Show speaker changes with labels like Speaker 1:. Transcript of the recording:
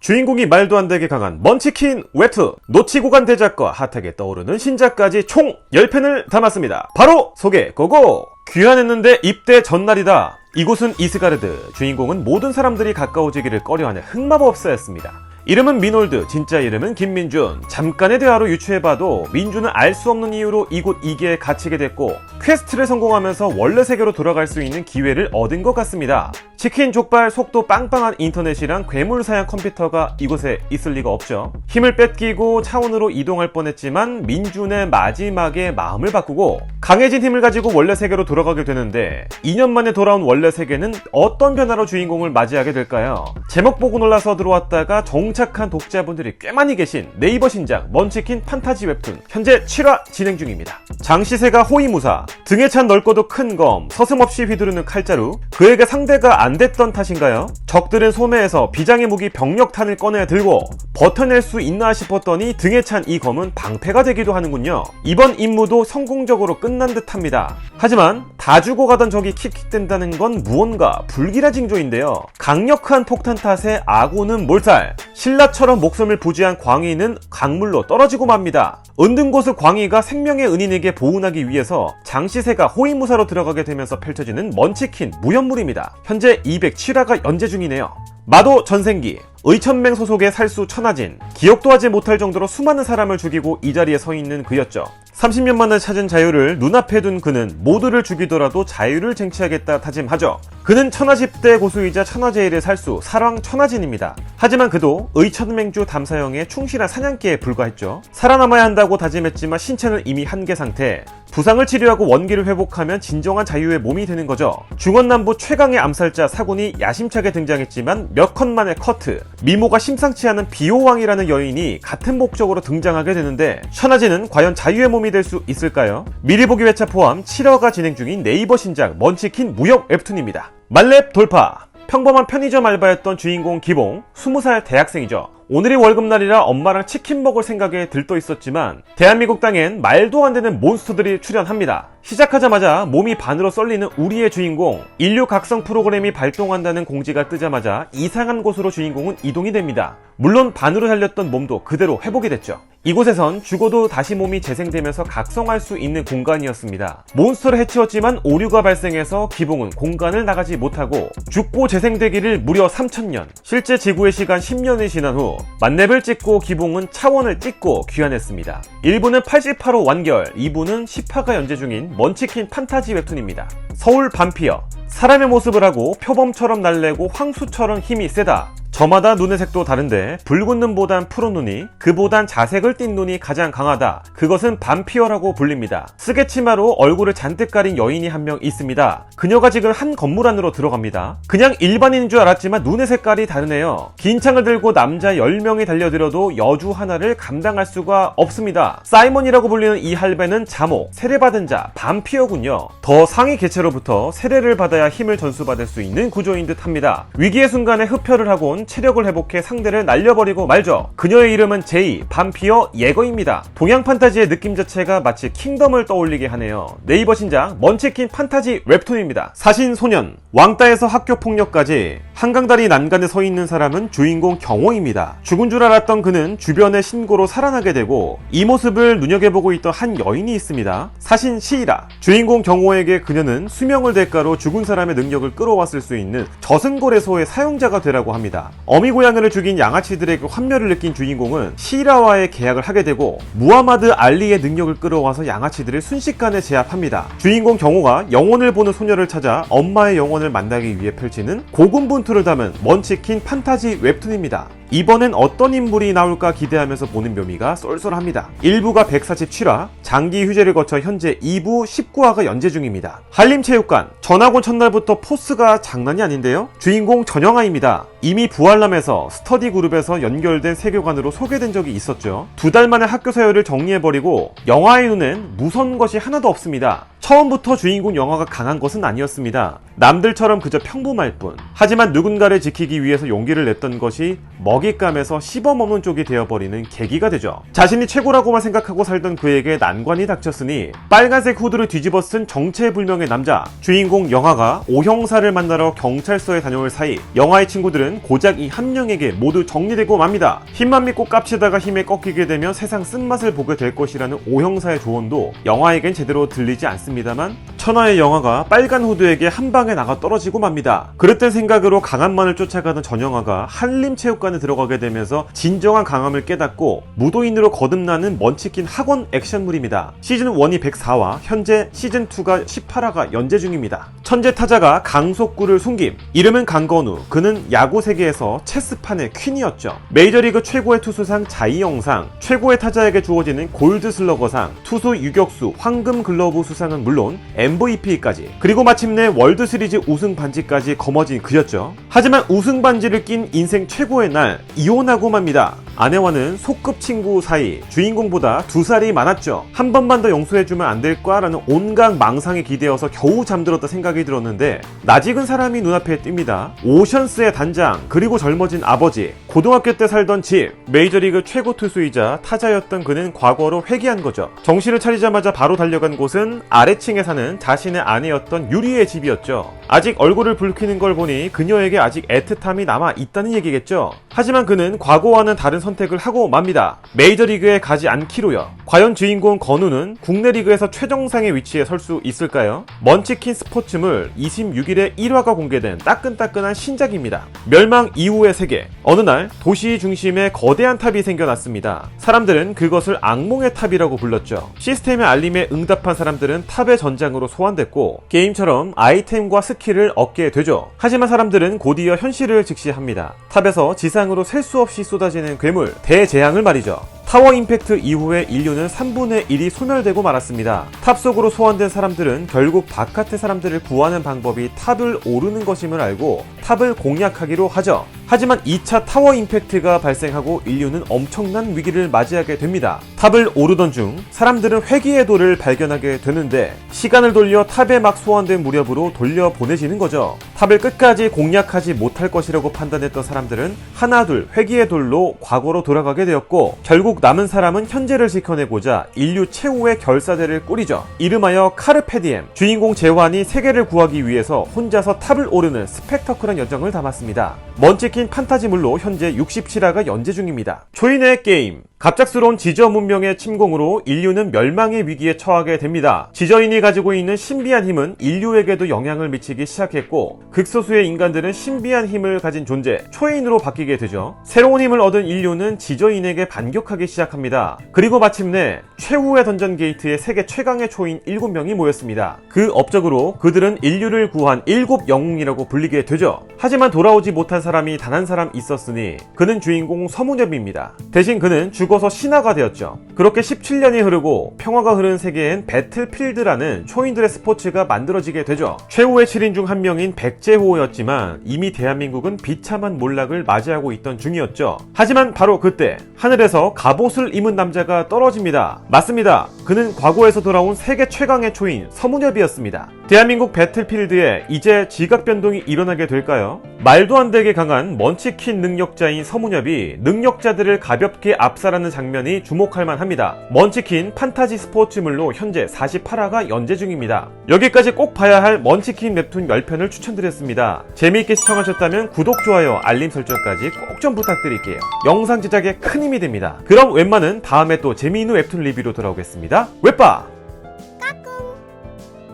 Speaker 1: 주인공이 말도 안 되게 강한 먼치킨 웹툰, 놓치고 간 대작과 핫하게 떠오르는 신작까지 총 10편을 담았습니다. 바로 소개 고고! 귀환했는데 입대 전날이다. 이곳은 이스가르드. 주인공은 모든 사람들이 가까워지기를 꺼려하는 흑마법사였습니다. 이름은 미놀드, 진짜 이름은 김민준. 잠깐의 대화로 유추해봐도 민준은 알 수 없는 이유로 이곳 이계에 갇히게 됐고 퀘스트를 성공하면서 원래 세계로 돌아갈 수 있는 기회를 얻은 것 같습니다. 치킨 족발 속도 빵빵한 인터넷이랑 괴물 사양 컴퓨터가 이곳에 있을 리가 없죠. 힘을 뺏기고 차원으로 이동할 뻔했지만 민준의 마지막에 마음을 바꾸고 강해진 힘을 가지고 원래 세계로 돌아가게 되는데 2년 만에 돌아온 원래 세계는 어떤 변화로 주인공을 맞이하게 될까요? 제목 보고 놀라서 들어왔다가 정착한 독자분들이 꽤 많이 계신 네이버 신작 먼치킨 판타지 웹툰 현재 7화 진행 중입니다. 장시세가 호위무사, 등에 찬 넓고도 큰 검, 서슴없이 휘두르는 칼자루, 그에게 상대가 안 됐던 탓인가요? 적들은 소매에서 비장의 무기 병력탄을 꺼내야 들고 버텨낼 수 있나 싶었더니 등에 찬 이 검은 방패가 되기도 하는군요. 이번 임무도 성공적으로 끝난 듯합니다. 하지만 다 죽어가던 적이 킥킥댄다는 건 무언가 불길한 징조인데요. 강력한 폭탄 탓에 아군은 몰살, 신라처럼 목숨을 부지한 광희는 강물로 떨어지고 맙니다. 은둔고수 광희가 생명의 은인에게 보훈하기 위해서 장시세가 호위무사로 들어가게 되면서 펼쳐지는 먼치킨 무협물입니다. 현재 207화가 연재 중이네요. 마도 전생기, 의천맹 소속의 살수 천하진, 기억도 하지 못할 정도로 수많은 사람을 죽이고 이 자리에 서 있는 그였죠. 30년 만에 찾은 자유를 눈앞에 둔 그는 모두를 죽이더라도 자유를 쟁취하겠다 다짐하죠. 그는 천하집대 고수이자 천하제일의 살수 사랑 천하진입니다. 하지만 그도 의천맹주 담사형의 충실한 사냥개에 불과했죠. 살아남아야 한다고 다짐했지만 신체는 이미 한계 상태. 부상을 치료하고 원기를 회복하면 진정한 자유의 몸이 되는 거죠. 중원남부 최강의 암살자 사군이 야심차게 등장했지만 몇 컷 만에 커트. 미모가 심상치 않은 비호왕이라는 여인이 같은 목적으로 등장하게 되는데 천하진은 과연 자유의 몸이 될 수 있을까요? 미리 보기 회차 포함 7화가 진행 중인 네이버 신작 먼치킨 무협 웹툰입니다. 만렙 돌파. 평범한 편의점 알바였던 주인공 기봉, 20살 대학생이죠. 오늘이 월급날이라 엄마랑 치킨 먹을 생각에 들떠 있었지만 대한민국 땅엔 말도 안 되는 몬스터들이 출현합니다. 시작하자마자 몸이 반으로 썰리는 우리의 주인공, 인류 각성 프로그램이 발동한다는 공지가 뜨자마자 이상한 곳으로 주인공은 이동이 됩니다. 물론 반으로 잘렸던 몸도 그대로 회복이 됐죠. 이곳에선 죽어도 다시 몸이 재생되면서 각성할 수 있는 공간이었습니다. 몬스터를 해치웠지만 오류가 발생해서 기봉은 공간을 나가지 못하고 죽고 재생되기를 무려 3000년, 실제 지구의 시간 10년이 지난 후 만렙을 찍고 기봉은 차원을 찍고 귀환했습니다. 1부는 88호 완결, 2부는 10화가 연재 중인 먼치킨 판타지 웹툰입니다. 서울 밤피어, 사람의 모습을 하고 표범처럼 날래고 황수처럼 힘이 세다. 저마다 눈의 색도 다른데 붉은 눈보단 푸른 눈이, 그보단 자색을 띤 눈이 가장 강하다. 그것은 밤피어라고 불립니다. 쓰개치마로 얼굴을 잔뜩 가린 여인이 한 명 있습니다. 그녀가 지금 한 건물 안으로 들어갑니다. 그냥 일반인인 줄 알았지만 눈의 색깔이 다르네요. 긴 창을 들고 남자 10명이 달려들어도 여주 하나를 감당할 수가 없습니다. 사이먼이라고 불리는 이 할배는 자목, 세례받은 자, 밤피어군요. 더 상위 개체로부터 세례를 받아야 힘을 전수받을 수 있는 구조인 듯 합니다. 위기의 순간에 흡혈을 하곤 체력을 회복해 상대를 날려버리고 말죠. 그녀의 이름은 제이, 밤피어 예거입니다. 동양 판타지의 느낌 자체가 마치 킹덤을 떠올리게 하네요. 네이버 신작 먼치킨 판타지 웹툰입니다. 사신소년, 왕따에서 학교폭력까지 한강다리 난간에 서 있는 사람은 주인공 경호입니다. 죽은 줄 알았던 그는 주변의 신고로 살아나게 되고 이 모습을 눈여겨보고 있던 한 여인이 있습니다. 사신 시이라. 주인공 경호에게 그녀는 수명을 대가로 죽은 사람의 능력을 끌어왔을 수 있는 저승고래소의 사용자가 되라고 합니다. 어미고양이를 죽인 양아치들에게 환멸을 느낀 주인공은 시이라와의 계약을 하게 되고 무하마드 알리의 능력을 끌어와서 양아치들을 순식간에 제압합니다. 주인공 경호가 영혼을 보는 소녀를 찾아 엄마의 영혼을 만나기 위해 펼치는 고군분투를 담은 먼치킨 판타지 웹툰입니다. 이번엔 어떤 인물이 나올까 기대하면서 보는 묘미가 쏠쏠합니다. 1부가 147화, 장기 휴재를 거쳐 현재 2부 19화가 연재 중입니다. 한림체육관, 전학 온 첫날부터 포스가 장난이 아닌데요? 주인공 전영아입니다. 이미 부활남에서 스터디 그룹에서 연결된 세계관으로 소개된 적이 있었죠. 2달 만에 학교 서열을 정리해버리고 영아의 눈엔 무서운 것이 하나도 없습니다. 처음부터 주인공 영아가 강한 것은 아니었습니다. 남들처럼 그저 평범할 뿐. 하지만 누군가를 지키기 위해서 용기를 냈던 것이 먹잇감에서 씹어먹는 쪽이 되어버리는 계기가 되죠. 자신이 최고라고만 생각하고 살던 그에게 난관이 닥쳤으니 빨간색 후드를 뒤집어 쓴 정체불명의 남자, 주인공 영하가 오형사를 만나러 경찰서에 다녀올 사이 영하의 친구들은 고작 이 한 명에게 모두 정리되고 맙니다. 힘만 믿고 깝치다가 힘에 꺾이게 되면 세상 쓴맛을 보게 될 것이라는 오형사의 조언도 영하에겐 제대로 들리지 않습니다만 천하의 영하가 빨간 후드에게 한 방에 나가 떨어지고 맙니다. 그릇된 생각으로 강함만을 쫓아가던 전영하가 한림체육관에 들어가게 되면서 진정한 강함을 깨닫고 무도인으로 거듭나는 먼치킨 학원 액션물입니다. 시즌1이 104화, 현재 시즌2가 18화가 연재 중입니다. 천재 타자가 강속구를 숨김. 이름은 강건우. 그는 야구 세계에서 체스판의 퀸이었죠. 메이저리그 최고의 투수상 자이영상, 최고의 타자에게 주어지는 골드슬러거상, 투수 유격수 황금글러브 수상은 물론 MVP까지, 그리고 마침내 월드시리즈 우승 반지까지 거머쥔 그였죠. 하지만 우승 반지를 낀 인생 최고의 날, 이혼하고 맙니다. 아내와는 소꿉 친구 사이, 주인공보다 2살이 많았죠. 한 번만 더 용서해주면 안 될까? 라는 온갖 망상에 기대어서 겨우 잠들었다 생각이 들었는데 낯익은 사람이 눈앞에 띕니다. 오션스의 단장, 그리고 젊어진 아버지, 고등학교 때 살던 집, 메이저리그 최고 투수이자 타자였던 그는 과거로 회귀한 거죠. 정신을 차리자마자 바로 달려간 곳은 아래층에 사는 자신의 아내였던 유리의 집이었죠. 아직 얼굴을 붉히는 걸 보니 그녀에게 아직 애틋함이 남아있다는 얘기겠죠. 하지만 그는 과거와는 다른 선택을 하고 맙니다. 메이저리그에 가지 않기로요. 과연 주인공 건우는 국내 리그에서 최정상의 위치에 설 수 있을까요? 먼치킨 스포츠물 26일에 1화가 공개된 따끈따끈한 신작입니다. 멸망 이후의 세계. 어느 날 도시 중심에 거대한 탑이 생겨났습니다. 사람들은 그것을 악몽의 탑이라고 불렀죠. 시스템의 알림에 응답한 사람들은 탑의 전장으로 소환됐고 게임처럼 아이템과 스킬을 얻게 되죠. 하지만 사람들은 곧이어 현실을 직시합니다. 탑에서 지상으로 셀 수 없이 쏟아지는 괴물, 대재앙을 말이죠. 타워 임팩트 이후에 인류는 3분의 1이 소멸되고 말았습니다. 탑 속으로 소환된 사람들은 결국 바깥의 사람들을 구하는 방법이 탑을 오르는 것임을 알고 탑을 공략하기로 하죠. 하지만 2차 타워 임팩트가 발생하고 인류는 엄청난 위기를 맞이하게 됩니다. 탑을 오르던 중 사람들은 회귀의 돌을 발견하게 되는데 시간을 돌려 탑에 막 소환된 무렵으로 돌려보내지는 거죠. 탑을 끝까지 공략하지 못할 것이라고 판단했던 사람들은 하나둘 회귀의 돌로 과거로 돌아가게 되었고 결국 남은 사람은 현재를 지켜내고자 인류 최후의 결사대를 꾸리죠. 이름하여 카르페디엠. 주인공 재환이 세계를 구하기 위해서 혼자서 탑을 오르는 스펙터클한 여정을 담았습니다. 먼치킨 판타지물로 현재 67화가 연재 중입니다. 초인의 게임. 갑작스러운 지저 문명의 침공으로 인류는 멸망의 위기에 처하게 됩니다. 지저인이 가지고 있는 신비한 힘은 인류에게도 영향을 미치기 시작했고 극소수의 인간들은 신비한 힘을 가진 존재, 초인으로 바뀌게 되죠. 새로운 힘을 얻은 인류는 지저인에게 반격하기 시작합니다. 그리고 마침내 최후의 던전 게이트에 세계 최강의 초인 7명이 모였습니다. 그 업적으로 그들은 인류를 구한 7영웅이라고 불리게 되죠. 하지만 돌아오지 못한 사람이 단 한 사람 있었으니 그는 주인공 서문엽입니다. 대신 그는 죽어서 신화가 되었죠. 그렇게 17년이 흐르고 평화가 흐른 세계엔 배틀필드라는 초인들의 스포츠가 만들어지게 되죠. 최후의 7인 중 한 명인 백제호였지만 이미 대한민국은 비참한 몰락을 맞이하고 있던 중이었죠. 하지만 바로 그때 하늘에서 갑옷을 입은 남자가 떨어집니다. 맞습니다. 그는 과거에서 돌아온 세계 최강의 초인 서문엽이었습니다. 대한민국 배틀필드에 이제 지각 변동이 일어나게 될까요? 말도 안 되게 강한 먼치킨 능력자인 서문엽이 능력자들을 가볍게 압살하는 장면이 주목할 만합니다. 먼치킨 판타지 스포츠물로 현재 48화가 연재 중입니다. 여기까지 꼭 봐야 할 먼치킨 웹툰 10편을 추천드렸습니다. 재미있게 시청하셨다면 구독, 좋아요, 알림 설정까지 꼭 좀 부탁드릴게요. 영상 제작에 큰 힘이 됩니다. 그럼 웬만은 다음에 또 재미있는 웹툰 리뷰로 돌아오겠습니다. 웹바!